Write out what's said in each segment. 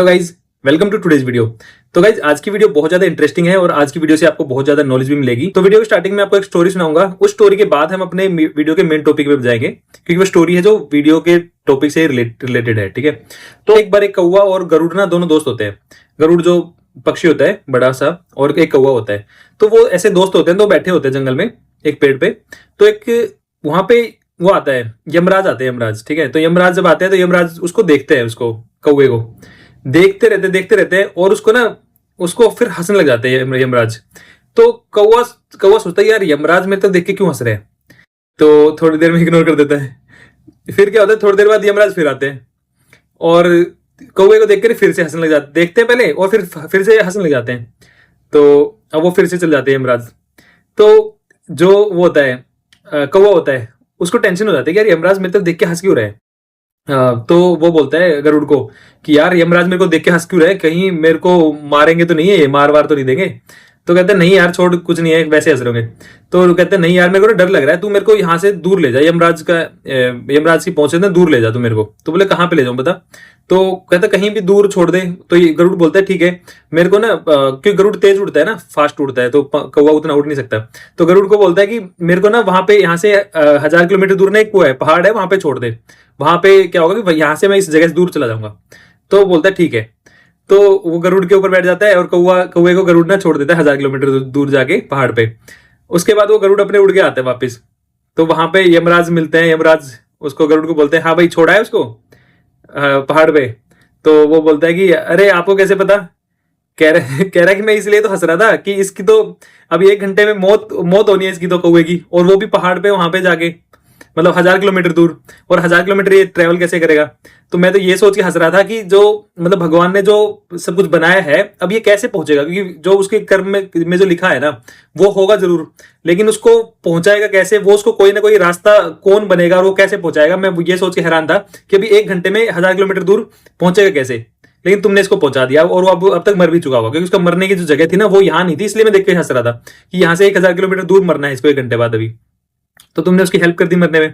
Hello guys, welcome to today's video. तो guys आज की वीडियो बहुत ज्यादा इंटरेस्टिंग है और आज की वीडियो से आपको बहुत ज्यादा नॉलेज भी मिलेगी। तो वीडियो के स्टार्टिंग में आपको एक स्टोरी सुनाऊंगा, उस स्टोरी के बाद हम अपने वीडियो के मेन टॉपिक पे जाएंगे, क्योंकि वो स्टोरी है जो वीडियो के टॉपिक से रिलेटेड है। ठीक है, तो एक बार एक कौवा और गरुड़ ना दोनों दोस्त होते हैं। गरुड़ जो पक्षी होता है बड़ा सा, और एक कौवा होता है, तो वो ऐसे दोस्त होते हैं। तो बैठे होते हैं जंगल में एक पेड़ पे। तो एक वहां पे वो आता है, यमराज आते हैं, यमराज। ठीक है, तो यमराज जब आते हैं तो यमराज उसको देखते हैं, उसको कौवे को देखते रहते हैं और उसको फिर हंसने लग जाते हैं यमराज। तो कौवा कौवा सोचता है यार यमराज मेरे तो देख के क्यों हंस रहे हैं, तो थोड़ी देर में इग्नोर कर देता है। फिर क्या होता है, थोड़ी देर बाद यमराज फिर आते हैं और कौवे को देखकर फिर से हंसने लग जाते, देखते हैं पहले और फिर से हंसने लग जाते हैं। तो अब वो फिर से चल जाते हैं यमराज। तो जो वो होता है कौवा होता है, उसको टेंशन हो जाती है कि यार यमराज मेरे तो देख के हंस क्यों रहे हैं। तो वो बोलता है गरुड़ को कि यार यमराज मेरे को देख के हंस क्यों रहे, कहीं मेरे को मारेंगे तो नहीं है, मार वार तो नहीं देंगे। तो कहते हैं नहीं यार छोड़, कुछ नहीं है, वैसे हंस रहे होंगे। तो कहते हैं नहीं यार मेरे को डर लग रहा है, तू मेरे को यहाँ से दूर ले जा, यमराज की पहुंचे ना दूर ले जा तू मेरे को। तो बोले कहाँ पे ले जाऊं बता। तो कहता कहीं भी दूर छोड़ दे। तो ये गरुड़ बोलता है ठीक है मेरे को ना, क्योंकि गरुड़ तेज उड़ता है ना, फास्ट उड़ता है, तो कौवा उतना उड़ नहीं सकता। तो गरुड़ को बोलता है कि मेरे को ना वहां पे, यहाँ से 1000 किलोमीटर दूर ना एक वो है, पहाड़ है, वहां पे छोड़ दे। वहां पे क्या होगा कि यहाँ से मैं इस जगह से दूर चला जाऊंगा। तो बोलता है ठीक है। तो वो गरुड़ के ऊपर बैठ जाता है और कौवे को गरुड़ ना छोड़ देता है 1000 किलोमीटर दूर जाके पहाड़ पे। उसके बाद वो गरुड़ अपने उड़ के आता है वापस। तो वहां पे यमराज मिलते हैं। यमराज उसको गरुड़ को बोलते हैं हाँ भाई छोड़ा है उसको पहाड़ पे। तो वो बोलता है कि अरे आपको कैसे पता। कह रहा है कि मैं इसलिए तो हंस रहा था कि इसकी तो अभी 1 घंटे में मौत होनी है इसकी, तो कौवे की, और वो भी पहाड़ पे वहां पे जाके, मतलब 1000 किलोमीटर दूर, और 1000 किलोमीटर ये ट्रेवल कैसे करेगा। तो मैं तो ये सोच के हंस रहा था कि जो मतलब भगवान ने जो सब कुछ बनाया है अब ये कैसे पहुंचेगा, क्योंकि जो उसके कर्म में जो लिखा है ना वो होगा जरूर, लेकिन उसको पहुंचाएगा कैसे, वो उसको कोई ना कोई रास्ता कौन बनेगा और वो कैसे पहुंचाएगा। मैं ये सोच के हैरान था कि अभी 1 घंटे में 1000 किलोमीटर दूर पहुंचेगा कैसे, लेकिन तुमने इसको पहुंचा दिया और वो अब तक मर भी चुका होगा, क्योंकि उसका मरने की जो जगह थी ना वो यहाँ नहीं थी। इसलिए मैं देख के हंस रहा था कि यहाँ से 1000 किलोमीटर दूर मरना है इसको 1 घंटे बाद अभी। तो तुमने उसकी हेल्प कर दी मरने में।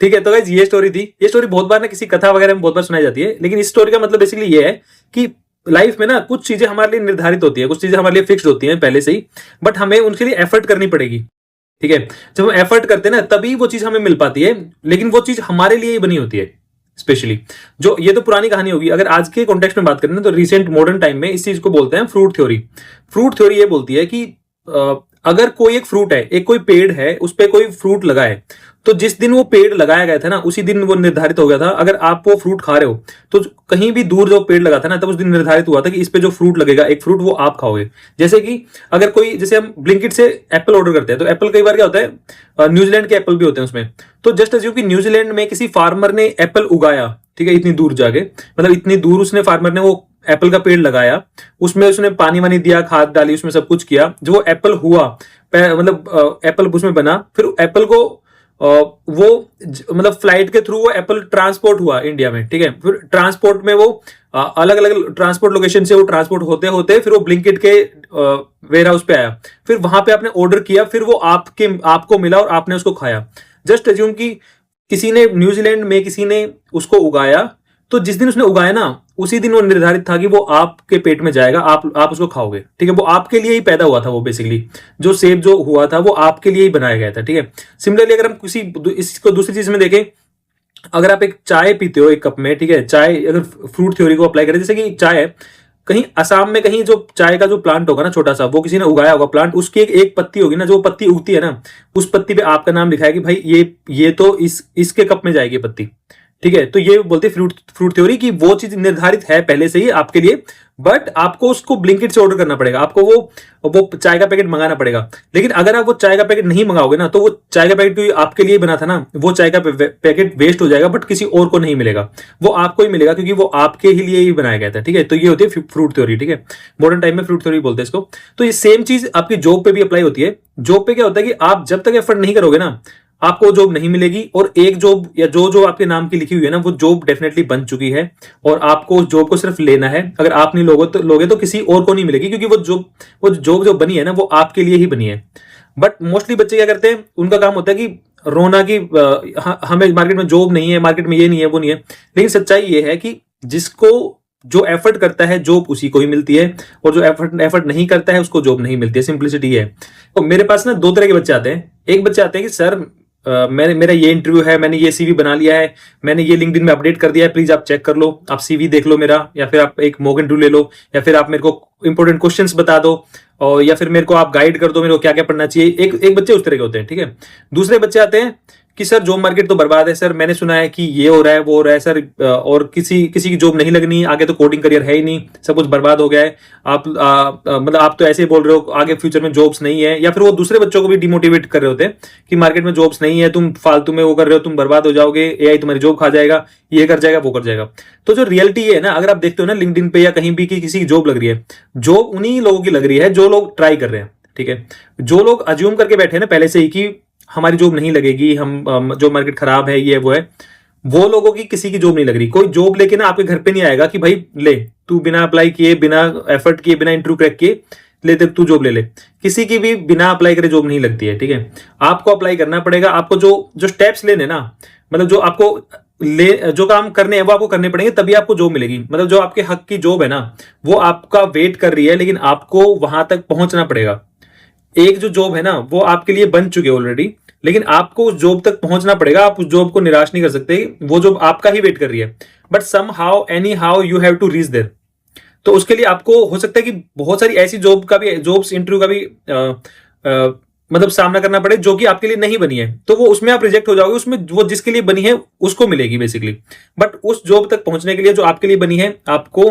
ठीक है, तो गाइस ये स्टोरी थी। ये स्टोरी बहुत बार ना किसी कथा वगैरह में बहुत बार सुनाई जाती है, लेकिन इस स्टोरी का मतलब बेसिकली ये है कि लाइफ में ना कुछ चीजें हमारे लिए निर्धारित होती है, कुछ चीजें हमारे लिए फिक्स्ड होती हैं पहले से ही, बट हमें उनके लिए एफर्ट करनी पड़ेगी। ठीक है, जब हम एफर्ट करते हैं ना तभी वो चीज हमें मिल पाती है, लेकिन वो चीज हमारे लिए ही बनी होती है स्पेशली। जो ये तो पुरानी कहानी होगी, अगर आज के कॉन्टेक्स्ट में बात करें ना तो रिसेंट मॉडर्न टाइम में इस चीज को बोलते हैं फ्रूट थ्योरी। फ्रूट थ्योरी ये बोलती है कि अगर कोई एक फ्रूट है, एक कोई पेड़ है, उस पर कोई फ्रूट लगा है, तो जिस दिन वो पेड़ लगाया गया था ना उसी दिन वो निर्धारित हो गया था। अगर आप वो फ्रूट खा रहे हो तो कहीं भी दूर जो पेड़ लगा था ना तब उस दिन निर्धारित हुआ था कि इस पे जो फ्रूट लगेगा एक फ्रूट वो आप खाओगे। जैसे कि अगर कोई, जैसे हम ब्लिंकिट से एप्पल ऑर्डर करते हैं, तो एप्पल कई बार क्या होता है, न्यूजीलैंड के एप्पल भी होते हैं उसमें। तो जस्ट एज्यूम कि न्यूजीलैंड में किसी फार्मर ने एप्पल उगाया, ठीक है, इतनी दूर जाके, मतलब इतनी दूर उसने फार्मर ने वो एप्पल का पेड़ लगाया, उसमें उसने पानी वानी दिया, खाद डाली, उसमें सब कुछ किया, जो वो एप्पल हुआ, मतलब एप्पल उसमें बना, फिर एप्पल को वो मतलब फ्लाइट के थ्रू वो एप्पल ट्रांसपोर्ट हुआ इंडिया में। ठीक है, फिर ट्रांसपोर्ट में वो अलग अलग ट्रांसपोर्ट लोकेशन से वो ट्रांसपोर्ट होते होते फिर वो ब्लिंकिट के वेयर हाउस पे आया, फिर वहां पे आपने ऑर्डर किया, फिर वो आपको मिला और आपने उसको खाया। जस्ट एज्यूम कि किसी ने न्यूजीलैंड में किसी ने उसको उगाया, तो जिस दिन उसने उगाया ना उसी दिन वो निर्धारित था कि वो आपके पेट में जाएगा, आप उसको खाओगे। ठीक है, वो आपके लिए ही पैदा हुआ था, वो बेसिकली जो सेब जो हुआ था वो आपके लिए ही बनाया गया था। ठीक है, सिमिलरली अगर हम इसको दूसरी चीज में देखें, अगर आप एक चाय पीते हो एक कप में, ठीक है, चाय अगर फ्रूट थ्योरी को अप्लाई करें, जैसे कि चाय है, कहीं असम में कहीं जो चाय का जो प्लांट होगा ना छोटा सा, वो किसी ने उगाया होगा प्लांट, उसकी एक पत्ती होगी ना, जो पत्ती उगती है ना, उस पत्ती पे आपका नाम लिखा है कि भाई ये तो इसके कप में जाएगी पत्ती। ठीक है, तो ये बोलते हैं फ्रूट थ्योरी कि वो चीज निर्धारित है पहले से ही आपके लिए, बट आपको उसको ब्लिंकिट से ऑर्डर करना पड़ेगा, आपको वो चाय का पैकेट मंगाना पड़ेगा। लेकिन अगर आप वो चाय का पैकेट नहीं मंगाओगे ना तो वो चाय का पैकेट आपके लिए बना था ना, वो चाय का पैकेट वेस्ट हो जाएगा, बट किसी और को नहीं मिलेगा, वो आपको ही मिलेगा, क्योंकि वो आपके ही लिए ही बनाया गया था। ठीक है, तो ये होती है फ्रूट थ्योरी। ठीक है, मॉडर्न टाइम में फ्रूट थ्योरी बोलते हैं इसको। तो ये सेम चीज आपकी जॉब पे भी अप्लाई होती है। जॉब पे क्या होता है कि आप जब तक एफर्ट नहीं करोगे ना आपको जॉब नहीं मिलेगी, और एक जॉब या जो आपके नाम की लिखी हुई है ना वो जॉब डेफिनेटली बन चुकी है, और आपको उस जॉब को सिर्फ लेना है। अगर आप नहीं लोगे तो किसी और को नहीं मिलेगी, क्योंकि वो जॉब जो बनी है ना वो आपके लिए ही बनी है। बट मोस्टली बच्चे क्या करते हैं, उनका काम होता है कि रोना कि हमें मार्केट में जॉब नहीं है, मार्केट में ये नहीं है वो नहीं है। लेकिन सच्चाई ये है कि जो एफर्ट करता है जॉब उसी को ही मिलती है, और जो एफर्ट नहीं करता है उसको जॉब नहीं मिलती है। सिंपलिसिटी है। तो मेरे पास ना दो तरह के बच्चे आते हैं। एक बच्चे आते हैं कि सर मेरा ये इंटरव्यू है, मैंने ये सीवी बना लिया है, मैंने ये लिंक्डइन में अपडेट कर दिया है, प्लीज आप चेक कर लो, आप सीवी देख लो मेरा, या फिर आप एक मॉक इंटरव्यू ले लो, या फिर आप मेरे को इंपॉर्टेंट क्वेश्चंस बता दो, और या फिर मेरे को आप गाइड कर दो मेरे को क्या क्या पढ़ना चाहिए। एक बच्चे उस तरह के होते हैं, ठीक है। दूसरे बच्चे आते हैं कि सर जॉब मार्केट तो बर्बाद है सर, मैंने सुना है कि ये हो रहा है वो हो रहा है सर, और किसी की जॉब नहीं लगनी, आगे तो कोडिंग करियर है ही नहीं, सब कुछ बर्बाद हो गया है, आप मतलब आप तो ऐसे ही बोल रहे हो आगे फ्यूचर में जॉब्स नहीं है। या फिर वो दूसरे बच्चों को भी डिमोटिवेट कर रहे होते हैं कि मार्केट में जॉब्स नहीं है, तुम फालतू में वो कर रहे हो, तुम बर्बाद हो जाओगे, एआई तुम्हारी जॉब खा जाएगा, ये कर जाएगा वो कर जाएगा। तो जो रियलिटी है ना, अगर आप देखते हो ना लिंक्डइन पे या कहीं भी कि किसी की जॉब लग रही है, जॉब उन्हीं लोगों की लग रही है जो लोग ट्राई कर रहे हैं, ठीक है। जो लोग अज्यूम करके बैठे हैं ना पहले से ही कि हमारी जॉब नहीं लगेगी, हम जॉब मार्केट खराब है, ये वो है, वो लोगों की किसी की जॉब नहीं लग रही। कोई जॉब लेके ना आपके घर पे नहीं आएगा कि भाई ले तू बिना अप्लाई किए, बिना एफर्ट किए, बिना इंटरव्यू क्रैक किए ले तू जॉब ले ले। किसी की भी बिना अप्लाई करे जॉब नहीं लगती है, ठीक है। आपको अप्लाई करना पड़ेगा, आपको जो स्टेप्स लेने ना, मतलब जो आपको जो काम करने हैं वो आपको करने पड़ेंगे, तभी आपको जॉब मिलेगी। मतलब जो आपके हक की जॉब है ना, वो आपका वेट कर रही है, लेकिन आपको वहां तक पहुंचना पड़ेगा। एक जो जॉब है ना वो आपके लिए बन चुकी है ऑलरेडी, लेकिन आपको उस जॉब तक पहुंचना पड़ेगा। आप उस जॉब को निराश नहीं कर सकते, वो जॉब आपका ही वेट कर रही है, but somehow anyhow you have to reach there. तो उसके लिए आपको हो सकता है कि बहुत सारी ऐसी जॉब्स इंटरव्यू का भी मतलब सामना करना पड़े जो कि आपके लिए नहीं बनी है, तो वो उसमें आप रिजेक्ट हो जाओगे, उसमें वो जिसके लिए बनी है उसको मिलेगी बेसिकली। बट उस जॉब तक पहुंचने के लिए जो आपके लिए बनी है, आपको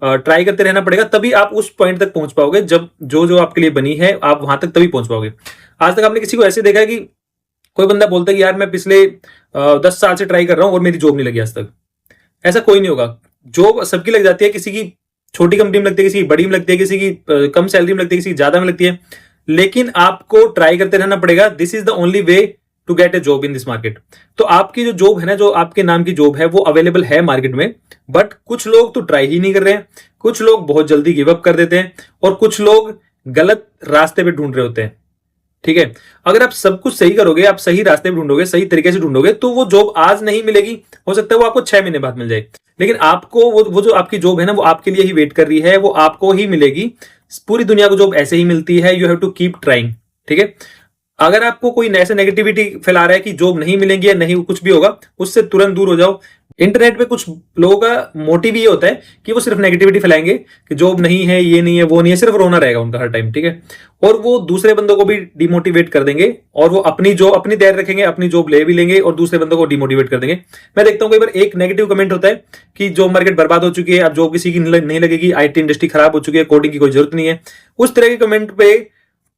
ट्राई करते रहना पड़ेगा, तभी आप उस पॉइंट तक पहुंच पाओगे। जब जो आपके लिए बनी है आप वहां तक तभी पहुंच पाओगे। आज तक आपने किसी को ऐसे देखा है कि कोई बंदा बोलता है कि यार मैं पिछले 10 साल से ट्राई कर रहा हूं और मेरी जॉब नहीं लगी आज तक? ऐसा कोई नहीं होगा। जॉब सबकी लग जाती है, किसी की छोटी कंपनी में लगती है, किसी की बड़ी में लगती है, किसी की कम सैलरी में लगती है, किसी की ज्यादा में लगती है, लेकिन आपको ट्राई करते रहना पड़ेगा। This is the only way to get a job in this market. तो आपकी जो जॉब है ना, जो आपके नाम की जॉब है, वो अवेलेबल है मार्केट में, बट कुछ लोग तो ट्राई ही नहीं कर रहे हैं, कुछ लोग बहुत जल्दी गिव अप कर देते हैं, और कुछ लोग गलत रास्ते पे ढूंढ रहे होते हैं, ठीक है। अगर आप सब कुछ सही करोगे, आप सही रास्ते पे ढूंढोगे, सही तरीके से ढूंढोगे, तो वो जॉब आज नहीं मिलेगी, हो सकता है वो आपको 6 महीने बाद मिल जाए, लेकिन आपको वो जो आपकी जॉब है ना, वो आपके लिए ही वेट कर रही है, वो आपको ही मिलेगी। पूरी दुनिया को जॉब ऐसे ही मिलती है, you have to keep trying, ठीक है। अगर आपको कोई ऐसे नेगेटिविटी फैला रहा है कि जॉब नहीं मिलेंगी या नहीं कुछ भी होगा, उससे तुरंत दूर हो जाओ। इंटरनेट पे कुछ लोगों का मोटिव ये होता है कि वो सिर्फ नेगेटिविटी फैलाएंगे कि जॉब नहीं है, ये नहीं है, वो नहीं है, सिर्फ रोना रहेगा उनका हर टाइम, ठीक है। और वो दूसरे बंदों को भी डिमोटिवेट कर देंगे, और वो अपनी देर रखेंगे, अपनी जॉब ले भी लेंगे और दूसरे बंदों को डिमोटिवेट कर देंगे। मैं देखता हूँ कई बार एक नेगेटिव कमेंट होता है कि जॉब मार्केट बर्बाद हो चुकी है, अब जॉब किसी की नहीं लगेगी, आईटी इंडस्ट्री खराब हो चुकी है, कोडिंग की कोई जरूरत नहीं है। उस तरह के कमेंट पे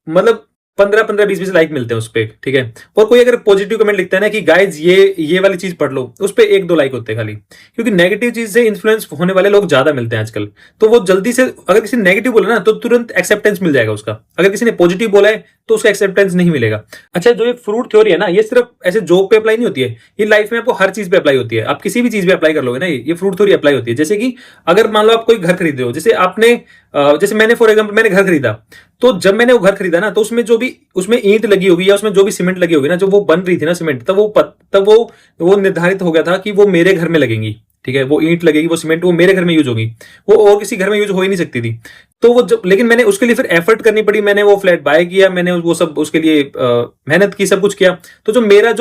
मतलब 15-15, 20-20 लाइक मिलते हैं उस पे, ठीक है। और कोई अगर पॉजिटिव कमेंट लिखता है ना कि गाइज ये वाली चीज पढ़ लो, उस पे 1-2 लाइक होते हैं खाली, क्योंकि नेगेटिव चीज से इन्फ्लुएंस होने वाले लोग ज्यादा मिलते हैं आजकल। तो वो जल्दी से, अगर किसी ने नेगेटिव बोला ना तो तुरंत एक्सेप्टेंस मिल जाएगा उसका, अगर किसी ने पॉजिटिव बोला है तो उसका एक्सेप्टेंस नहीं मिलेगा। अच्छा, जो ये फ्रूट थ्योरी है ना, ये सिर्फ ऐसे जॉब पे अप्लाई नहीं होती है, ये लाइफ में आपको हर चीज पे अप्लाई होती है। आप किसी भी चीज पे अप्लाई कर लोगे ना, ये फ्रूट थ्योरी अप्लाई होती है। जैसे कि अगर मान लो आप कोई घर खरीद रहे हो, जैसे मैंने फॉर एग्जाम्पल मैंने घर खरीदा, तो जब मैंने वो घर खरीदा ना, तो उसमें ईंट लगी होगी या उसमें जो भी सीमेंट लगी होगी ना, जो वो बन रही थी ना सीमेंट, तब वो निर्धारित हो गया था कि वो मेरे घर में लगेंगी, ठीक है। वो ईंट लगेगी, वो सीमेंट, वो मेरे घर में यूज होगी, वो और किसी घर में यूज हो ही नहीं सकती थी। तो वो जब, लेकिन मैंने उसके लिए फिर एफर्ट करनी पड़ी, मैंने वो फ्लैट बाय किया, मैंने वो सब उसके लिए मेहनत की, सब कुछ किया। तो जो मेरा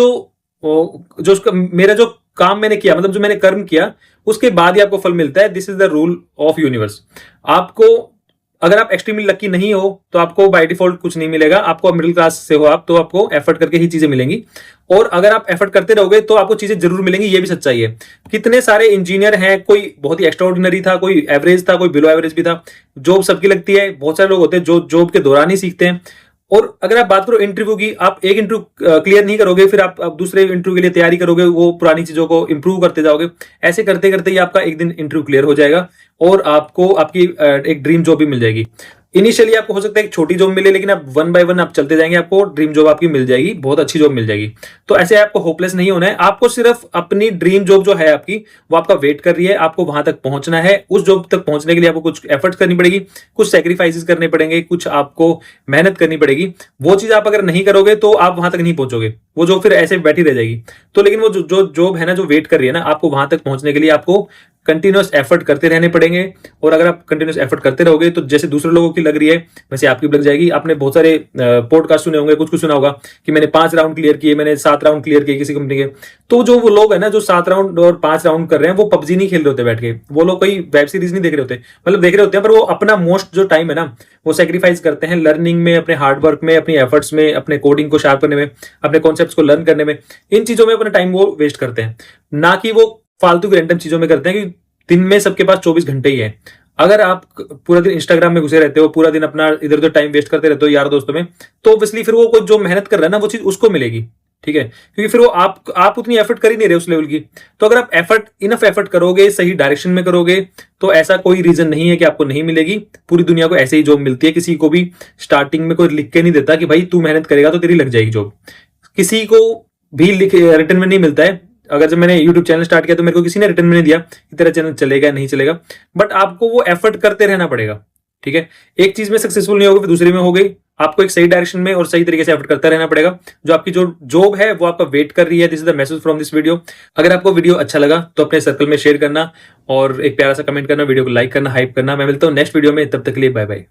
जो काम मैंने किया, मतलब जो मैंने कर्म किया, उसके बाद ही आपको फल मिलता है। This is the rule of universe. आपको, अगर आप एक्सट्रीमली लकी नहीं हो तो आपको बाय डिफॉल्ट कुछ नहीं मिलेगा। आपको मिडिल क्लास से हो आप, तो आपको एफर्ट करके ही चीजें मिलेंगी, और अगर आप एफर्ट करते रहोगे तो आपको चीजें जरूर मिलेंगी। ये भी सच्चाई है। कितने सारे इंजीनियर हैं, कोई बहुत ही एक्स्ट्राऑर्डिनरी था, कोई एवरेज था, कोई बिलो एवरेज भी था। जॉब सबकी लगती है। बहुत सारे लोग होते हैं जो जॉब के दौरान ही सीखते हैं। और अगर आप बात करो इंटरव्यू की, आप एक इंटरव्यू क्लियर नहीं करोगे, फिर आप दूसरे इंटरव्यू के लिए तैयारी करोगे, वो पुरानी चीजों को इंप्रूव करते जाओगे। ऐसे करते करते ही आपका एक दिन इंटरव्यू क्लियर हो जाएगा और आपको आपकी एक ड्रीम जॉब भी मिल जाएगी। इनिशियली आपको हो सकता है एक छोटी जॉब मिले, लेकिन आप 1 बाय 1 आप चलते जाएंगे, आपको ड्रीम जॉब आपकी मिल जाएगी, बहुत अच्छी जॉब मिल जाएगी। तो ऐसे आपको होपलेस नहीं होना है। आपको सिर्फ अपनी ड्रीम जॉब जो है आपकी, वो आपका वेट कर रही है, आपको वहां तक पहुंचना है। उस जॉब तक पहुंचने के लिए आपको कुछ एफर्ट्स करनी पड़ेगी, कुछ सैक्रिफाइसेस करने पड़ेंगे, कुछ आपको मेहनत करनी पड़ेगी। वो चीज आप अगर नहीं करोगे तो आप वहां तक नहीं पहुंचोगे, वो जॉब फिर ऐसे बैठी रह जाएगी। तो लेकिन वो जो जॉब है ना, जो वेट कर रही है ना, आपको वहां तक पहुंचने के लिए आपको कंटिन्यूअस एफर्ट करते रहने पड़ेंगे। और अगर आप कंटिन्यूअस एफर्ट करते रहोगे तो जैसे दूसरे लोगों की लग रही है वैसे आपकी भी लग जाएगी। आपने बहुत सारे पॉडकास्ट सुने होंगे, कुछ सुना होगा कि मैंने 5 राउंड क्लियर किए, मैंने 7 राउंड क्लियर किए किसी कंपनी के। तो जो वो लोग है ना जो 7 राउंड और 5 राउंड कर रहे हैं, वो पबजी नहीं खेल रहे होते बैठ के, वो लोग कोई वेब सीरीज नहीं देख रहे होते, मतलब देख रहे होते हैं पर वो अपना मोस्ट जो टाइम है ना वो सेक्रीफाइस करते हैं लर्निंग में, अपने हार्डवर्क में, अपनी एफर्ट्स में, अपने कोडिंग को शार्प करने में, अपने कॉन्सेप्ट्स को लर्न करने में, इन चीजों में अपना टाइम वो वेस्ट करते हैं। ना कि वो फालतू की रैंडम चीजों में करते हैं कि दिन में सबके पास 24 घंटे ही है। अगर आप पूरा दिन इंस्टाग्राम में घुसे रहते हो, पूरा दिन अपना इधर उधर टाइम वेस्ट करते रहते हो यार दोस्तों में, तो ऑब्वियसली फिर वो कोई जो मेहनत कर रहा है ना वो चीज उसको मिलेगी, ठीक है, क्योंकि फिर वो आप उतनी एफर्ट कर ही नहीं रहे उस लेवल की। तो अगर आप इनफ एफर्ट करोगे, सही डायरेक्शन में करोगे, तो ऐसा कोई रीजन नहीं है कि आपको नहीं मिलेगी। पूरी दुनिया को ऐसे ही जॉब मिलती है, किसी को भी स्टार्टिंग में कोई लिख के नहीं देता कि भाई तू मेहनत करेगा तो तेरी लग जाएगी जॉब। किसी को भी रिटर्न में नहीं मिलता है। अगर जब मैंने यूट्यूब चैनल स्टार्ट किया तो मेरे को किसी ने रिटर्न में नहीं दिया कि तेरा चैनल चलेगा नहीं चलेगा, बट आपको वो एफर्ट करते रहना पड़ेगा, ठीक है। एक चीज में सक्सेसफुल नहीं होगी फिर दूसरी में हो गई, आपको एक सही डायरेक्शन में और सही तरीके से एफर्ट करता रहना पड़ेगा। जो आपकी जो जॉब है वो आपका वेट कर रही है। This is the message from this video. अगर आपको वीडियो अच्छा लगा तो अपने सर्कल में शेयर करना और एक प्यारा सा कमेंट करना, वीडियो को लाइक करना, हाइप करना। मैं मिलता हूं नेक्स्ट वीडियो में, तब तक के लिए बाय बाय।